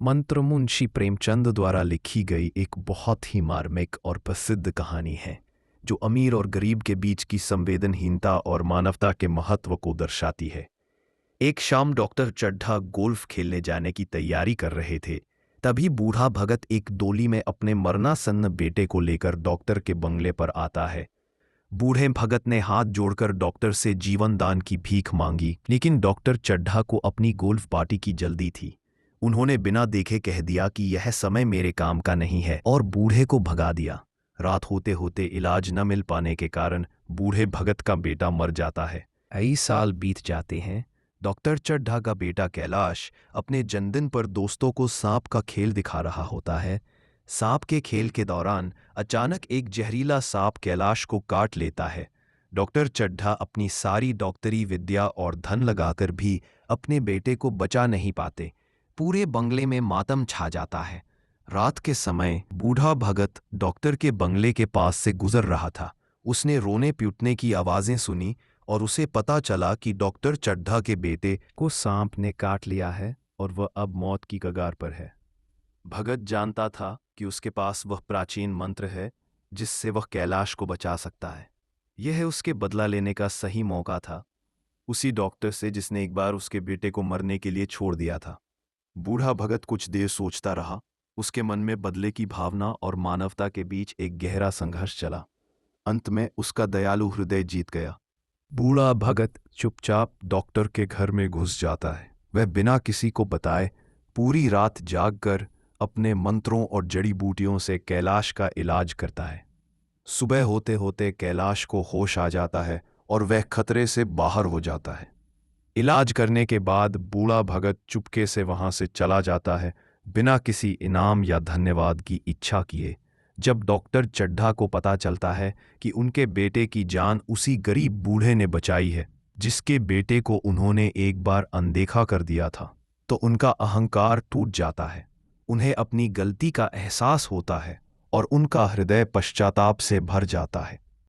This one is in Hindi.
मंत्र मुंशी प्रेमचंद द्वारा लिखी गई एक बहुत ही मार्मिक और प्रसिद्ध कहानी है जो अमीर और गरीब के बीच की संवेदनहीनता और मानवता के महत्व को दर्शाती है। एक शाम डॉक्टर चड्ढा गोल्फ खेलने जाने की तैयारी कर रहे थे। तभी बूढ़ा भगत एक डोली में अपने मरनासन्न बेटे को लेकर डॉक्टर के बंगले पर आता है। बूढ़े भगत ने हाथ जोड़कर डॉक्टर से जीवन दान की भीख मांगी, लेकिन डॉक्टर चड्ढा को अपनी गोल्फ पार्टी की जल्दी थी। उन्होंने बिना देखे कह दिया कि यह समय मेरे काम का नहीं है और बूढ़े को भगा दिया। रात होते होते इलाज न मिल पाने के कारण बूढ़े भगत का बेटा मर जाता है। कई साल बीत जाते हैं। डॉक्टर चड्ढा का बेटा कैलाश अपने जन्मदिन पर दोस्तों को सांप का खेल दिखा रहा होता है। सांप के खेल के दौरान अचानक एक जहरीला सांप कैलाश को काट लेता है। डॉक्टर चड्ढा अपनी सारी डॉक्टरी विद्या और धन लगाकर भी अपने बेटे को बचा नहीं पाते। पूरे बंगले में मातम छा जाता है। रात के समय बूढ़ा भगत डॉक्टर के बंगले के पास से गुजर रहा था। उसने रोने पीटने की आवाजें सुनी और उसे पता चला कि डॉक्टर चड्ढा के बेटे को सांप ने काट लिया है और वह अब मौत की कगार पर है। भगत जानता था कि उसके पास वह प्राचीन मंत्र है जिससे वह कैलाश को बचा सकता है। यह उसके बदला लेने का सही मौका था, उसी डॉक्टर से जिसने एक बार उसके बेटे को मरने के लिए छोड़ दिया था। बूढ़ा भगत कुछ देर सोचता रहा। उसके मन में बदले की भावना और मानवता के बीच एक गहरा संघर्ष चला। अंत में उसका दयालु हृदय जीत गया। बूढ़ा भगत चुपचाप डॉक्टर के घर में घुस जाता है। वह बिना किसी को बताए पूरी रात जागकर अपने मंत्रों और जड़ी बूटियों से कैलाश का इलाज करता है। सुबह होते होते कैलाश को होश आ जाता है और वह खतरे से बाहर हो जाता है। इलाज करने के बाद बूढ़ा भगत चुपके से वहां से चला जाता है, बिना किसी इनाम या धन्यवाद की इच्छा किए। जब डॉक्टर चड्ढा को पता चलता है कि उनके बेटे की जान उसी गरीब बूढ़े ने बचाई है जिसके बेटे को उन्होंने एक बार अनदेखा कर दिया था, तो उनका अहंकार टूट जाता है। उन्हें अपनी गलती का एहसास होता है और उनका हृदय पश्चाताप से भर जाता है।